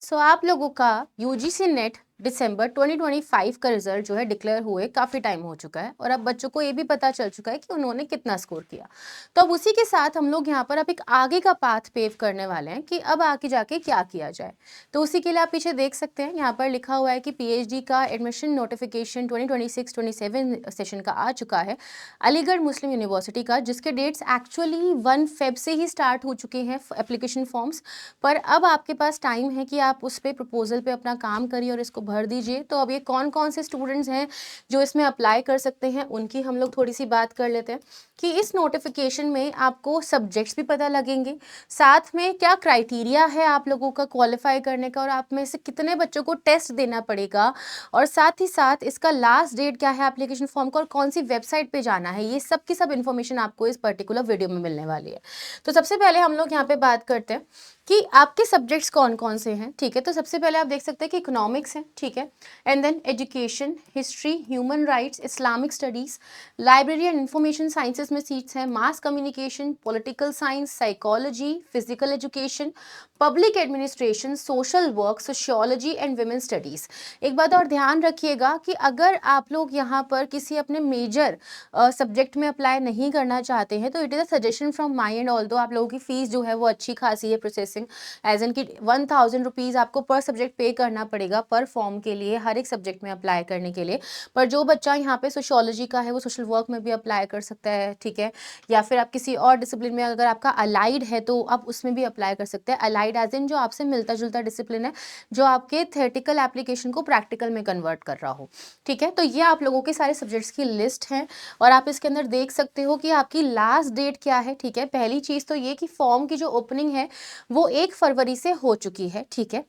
आप लोगों का यूजीसी नेट दिसंबर 2025 का रिजल्ट जो है डिक्लेयर हुए काफ़ी टाइम हो चुका है और अब बच्चों को ये भी पता चल चुका है कि उन्होंने कितना स्कोर किया। तो अब उसी के साथ हम लोग यहाँ पर अब एक आगे का पाथ पेव करने वाले हैं कि अब आगे जाके क्या किया जाए। तो उसी के लिए आप पीछे देख सकते हैं, यहाँ पर लिखा हुआ है कि पीएचडी का एडमिशन नोटिफिकेशन 2026-27 सेशन का आ चुका है अलीगढ़ मुस्लिम यूनिवर्सिटी का, जिसके डेट्स एक्चुअली 1 फेब से ही स्टार्ट हो चुके हैं एप्लीकेशन फॉर्म्स। पर अब आपके पास टाइम है कि आप उस पे प्रपोजल पे अपना काम करिए और इसको भर दीजिए। तो अब ये कौन कौन से स्टूडेंट्स हैं जो इसमें अप्लाई कर सकते हैं, उनकी हम लोग थोड़ी सी बात कर लेते हैं कि इस नोटिफिकेशन में आपको सब्जेक्ट्स भी पता लगेंगे, साथ में क्या क्राइटेरिया है आप लोगों का क्वालिफाई करने का और आप में से कितने बच्चों को टेस्ट देना पड़ेगा, और साथ ही साथ इसका लास्ट डेट क्या है एप्लीकेशन फॉर्म का और कौन सी वेबसाइट पे जाना है। ये सब की सब इन्फॉर्मेशन आपको इस पर्टिकुलर वीडियो में मिलने वाली है। तो सबसे पहले हम लोग यहाँ पे बात करते हैं कि आपके सब्जेक्ट्स कौन कौन से हैं। ठीक है, तो सबसे पहले आप देख सकते हैं कि इकोनॉमिक्स है, ठीक है, and then education, history, human rights, Islamic studies, library and information sciences में सीट्स हैं, mass communication, political science, psychology, physical education, public administration, social work, sociology and women studies. एक बात और ध्यान रखिएगा कि अगर आप लोग यहाँ पर किसी अपने मेजर सब्जेक्ट में अप्लाई नहीं करना चाहते हैं तो it is a suggestion from my and. Although आप लोगों की फीस जो है वो अच्छी खासी है, प्रोसेसिंग एज एन की 1000 रुपीज़ आपको पर सब्जेक्ट पे करना पड़ेगा पर फॉर्म के लिए, हर एक सब्जेक्ट में अप्लाई करने के लिए। पर जो बच्चा यहाँ पे सोशियोलॉजी का है वो सोशल वर्क में भी अप्लाई कर सकता है, ठीक है, या फिर आप किसी और डिसिप्लिन में, अगर आपका अलाइड है तो आप उसमें भी अप्लाई कर सकते हैं। अलाइड एज इन जो आपसे मिलता जुलता डिसिप्लिन है, जो आपके थेरेटिकल एप्लीकेशन को प्रैक्टिकल में कन्वर्ट कर रहा हो, ठीक है। तो ये आप लोगों के सारे सब्जेक्ट्स की लिस्ट है और आप इसके अंदर देख सकते हो कि आपकी लास्ट डेट क्या है, ठीक है। पहली चीज़ तो ये कि फॉर्म की जो ओपनिंग है वो 1 फरवरी से हो चुकी है, ठीक है।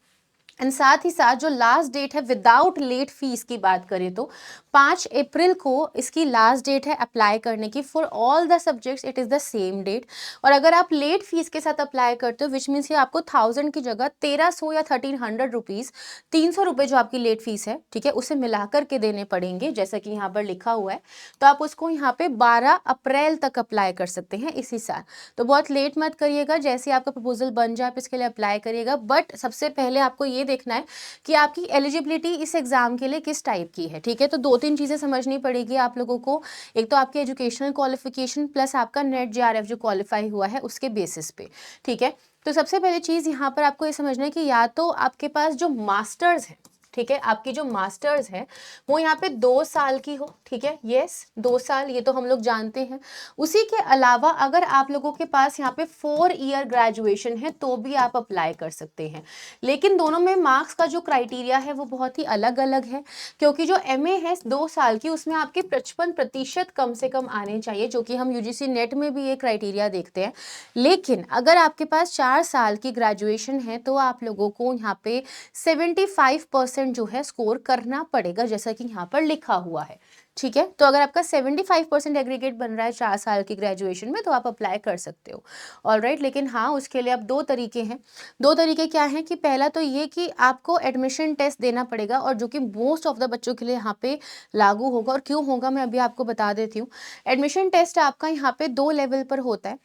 एंड साथ ही साथ जो लास्ट डेट है विदाउट लेट फीस की बात करें तो 5 अप्रैल को इसकी लास्ट डेट है अप्लाई करने की। For all the subjects it is the same date. और अगर आप लेट फीस के साथ अप्लाई करते हो विच मीन्स कि आपको 1000 की जगह 1300 या 1300 रुपीज़, 300 रुपये जो आपकी लेट फीस है, ठीक है, उसे मिला करके देने पड़ेंगे जैसा कि यहाँ पर लिखा हुआ है। तो आप उसको यहाँ पे 12 अप्रैल तक अप्लाई कर सकते हैं इसी साल। तो बहुत लेट मत करिएगा, जैसे आपका प्रपोजल बन जाए आप इसके लिए अप्लाई करिएगा। बट सबसे पहले आपको ये देखना है कि आपकी एलिजिबिलिटी इस एग्जाम के लिए किस टाइप की है, ठीक है। तो 2-3 चीज़ें समझनी पड़ेगी आप लोगों को। एक तो आपकी एजुकेशनल क्वालिफिकेशन प्लस आपका नेट जेआरएफ जो क्वालिफाई हुआ है उसके बेसिस पे, ठीक है। तो सबसे पहली चीज़ यहाँ पर आपको ये समझना है कि या तो आपके पास जो मास्टर्स है, ठीक है, आपकी जो मास्टर्स है वो यहाँ पे 2 साल की हो, ठीक है, यस 2 साल, ये तो हम लोग जानते हैं। उसी के अलावा अगर आप लोगों के पास यहाँ पे 4 ईयर ग्रेजुएशन है तो भी आप अप्लाई कर सकते हैं। लेकिन दोनों में मार्क्स का जो क्राइटेरिया है वो बहुत ही अलग अलग है, क्योंकि जो एमए है 2 साल की उसमें आपके 55% कम से कम आने चाहिए, जो कि हम यूजीसी नेट में भी ये क्राइटेरिया देखते हैं। लेकिन अगर आपके पास 4 साल की ग्रेजुएशन है तो आप लोगों को यहाँ पे 75% जो है स्कोर करना पड़ेगा, जैसा कि यहाँ पर लिखा हुआ है, ठीक है। तो अगर आपका 75% एग्रीगेट बन रहा है 4 साल की ग्रेजुएशन में तो आप अप्लाई कर सकते हो, ऑलराइट। लेकिन हाँ, उसके लिए अब 2 तरीके हैं। 2 तरीके क्या हैं कि पहला तो ये कि आपको एडमिशन टेस्ट देना पड़ेगा, और जो कि मोस्ट ऑफ द बच्चों के लिए यहाँ पे लागू होगा। और क्यों होगा मैं अभी आपको बता देती हूँ। एडमिशन टेस्ट आपका यहाँ पे 2 लेवल पर होता है।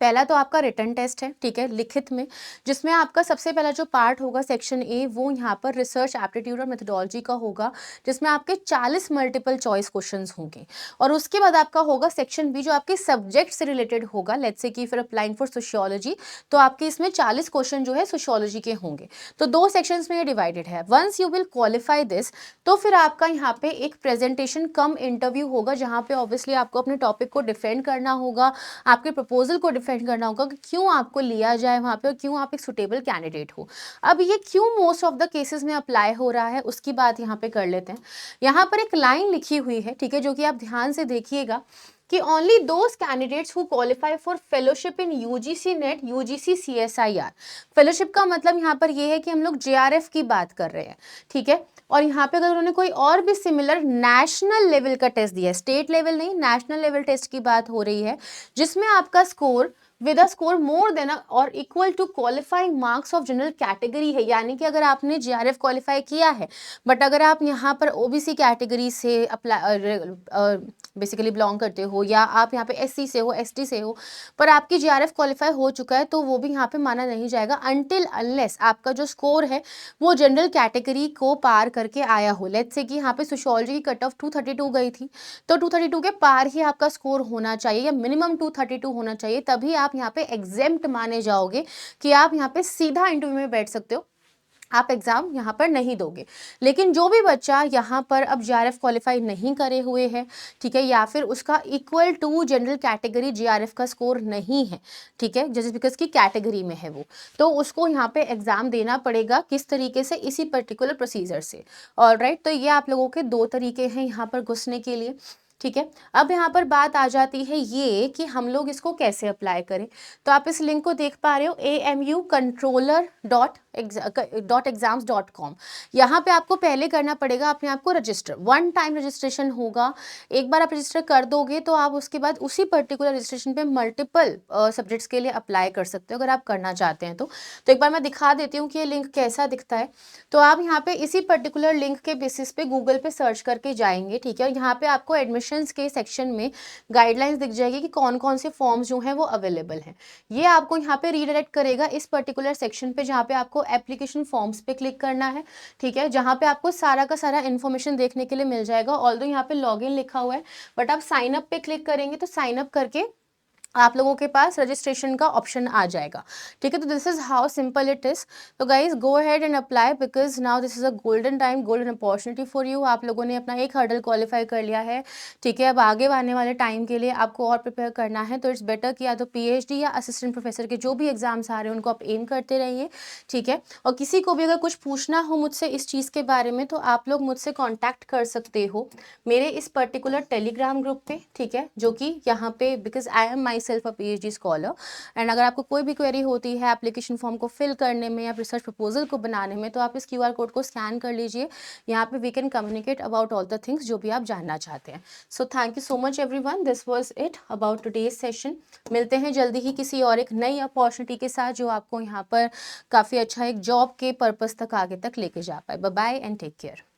पहला तो आपका रिटन टेस्ट है, ठीक है, लिखित में, जिसमें आपका सबसे पहला जो पार्ट होगा सेक्शन ए वो यहाँ पर रिसर्च एप्टीट्यूड और मेथोडोलॉजी का होगा, जिसमें आपके 40 मल्टीपल चॉइस क्वेश्चंस होंगे। और उसके बाद आपका होगा सेक्शन बी जो आपके सब्जेक्ट से रिलेटेड होगा। लेट्स से कि फिर अप्लाइंग फॉर सोशियोलॉजी तो आपके इसमें 40 क्वेश्चन जो है सोशियोलॉजी के होंगे। तो 2 सेक्शंस में ये डिवाइडेड है। Once you will qualify this तो फिर आपका यहाँ पे एक प्रेजेंटेशन कम इंटरव्यू होगा, जहाँ पे ऑब्वियसली आपको अपने टॉपिक को डिफेंड करना होगा, आपके प्रपोजल को डिफेंड करना होगा कि क्यों आपको लिया जाए वहाँ पे और क्यों आप एक सुटेबल कैंडिडेट हो। अब ये क्यों मोस्ट ऑफ द केसेस में अप्लाई हो रहा है उसकी बात यहाँ पे कर लेते हैं। यहाँ पर एक लाइन लिखी हुई है, ठीक है, जो कि आप ध्यान से देखिएगा कि only those candidates who qualify for fellowship in UGC net, UGC CSIR. Fellowship का मतलब यहाँ पर ये है कि हम लोग जेआरएफ की बात कर रहे हैं, ठीक है। और यहाँ पे अगर उन्होंने कोई और भी सिमिलर नेशनल लेवल का टेस्ट दिया है, स्टेट लेवल नहीं, नेशनल लेवल टेस्ट की बात हो रही है, जिसमें आपका score with a score more than और equal to qualifying marks of general category है। यानी कि अगर आपने जीआरएफ क्वालिफाई किया है बट अगर आप यहाँ पर ओबीसी कैटेगरी से अप्लाई बेसिकली बिलोंग करते हो या आप यहाँ पे एससी से हो, एसटी से हो, पर आपकी जीआरएफ क्वालिफाई हो चुका है, तो वो भी यहाँ पे माना नहीं जाएगा अनटिल अनलेस आपका जो स्कोर है वो जनरल कैटेगरी को पार करके आया हो। लेट्स से कि यहाँ पे सोशियोलॉजी की कट ऑफ 232 गई थी, तो 232 के पार ही आपका स्कोर होना चाहिए या मिनिमम 232 होना चाहिए, तभी आप यहाँ पे एग्जेम्प्ट माने जाओगे कि आप यहाँ पे सीधा इंटरव्यू में बैठ सकते हो, आप एग्जाम यहाँ पर नहीं दोगे। लेकिन जो भी बच्चा यहाँ पर अब जीआरएफ क्वालिफाई नहीं करे हुए है, ठीक है, या फिर उसका equal to general category JRF का स्कोर नहीं है, ठीक है, जस्ट बिकॉज की कैटेगरी में है वो, तो उसको यहाँ पे एग्जाम देना पड़ेगा। किस तरीके से? इसी पर्टिकुलर प्रोसीजर से। ऑलराइट, तो ये आप लोगों के दो तरीके हैं यहाँ पर घुसने के लिए, ठीक है। अब यहाँ पर बात आ जाती है ये कि हम लोग इसको कैसे अप्लाई करें। तो आप इस लिंक को देख पा रहे हो, amucontroller.exams.com। यहाँ पे आपको पहले करना पड़ेगा अपने आप को रजिस्टर, वन टाइम रजिस्ट्रेशन होगा। एक बार आप रजिस्टर कर दोगे तो आप उसके बाद उसी पर्टिकुलर रजिस्ट्रेशन पे मल्टीपल सब्जेक्ट्स के लिए अप्लाई कर सकते हो अगर आप करना चाहते हैं तो एक बार मैं दिखा देती हूँ कि ये लिंक कैसा दिखता है। तो आप यहाँ पे इसी पर्टिकुलर लिंक के बेसिस पे गूगल पे सर्च करके जाएंगे, ठीक है, और यहाँ पे आपको एडमिशन के सेक्शन में गाइडलाइंस दिख जाएगी कि कौन कौन से फॉर्म्स जो हैं वो अवेलेबल हैं। ये आपको यहाँ पे रीडायरेक्ट करेगा इस पर्टिकुलर सेक्शन पे जहाँ पे आपको एप्लीकेशन फॉर्म्स पे क्लिक करना है, ठीक है, जहाँ पे आपको सारा का सारा इन्फॉर्मेशन देखने के लिए मिल जाएगा। ऑल्दो यहाँ पे लॉगिन लिखा हुआ है, बट आप साइन अप पे क्लिक करेंगे तो साइन अप करके आप लोगों के पास रजिस्ट्रेशन का ऑप्शन आ जाएगा, ठीक है। तो this is how simple it is. तो guys go ahead and apply because now this is a golden time, golden opportunity for you. आप लोगों ने अपना एक हर्डल क्वालिफाई कर लिया है, ठीक है। अब आगे आने वाले टाइम के लिए आपको और प्रिपेयर करना है, तो इट्स बेटर कि या तो पीएचडी या असिस्टेंट प्रोफेसर के जो भी एग्जाम्स आ रहे हैं उनको आप एम करते रहिए, ठीक है। और किसी को भी अगर कुछ पूछना हो मुझसे इस चीज़ के बारे में तो आप लोग मुझसे कॉन्टैक्ट कर सकते हो मेरे इस पर्टिकुलर टेलीग्राम ग्रुप पे, ठीक है, जो कि यहाँ पे because I am my self a PhD scholar. And अगर आपको कोई भी क्वेरी होती है एप्लीकेशन फॉर्म को फिल करने में या रिसर्च प्रपोजल को बनाने में, तो आप इस क्यूआर कोड को स्कैन कर लीजिए। यहाँ पे we can communicate about all the things जो भी आप जानना चाहते हैं। So thank you so much everyone, this was it about today's session. मिलते हैं जल्दी ही किसी और एक नई अपॉर्चुनिटी के साथ जो आपको यहाँ पर काफ़ी अच्छा एक जॉब के पर्पस तक आगे तक लेके जा पाए। Bye bye and take care.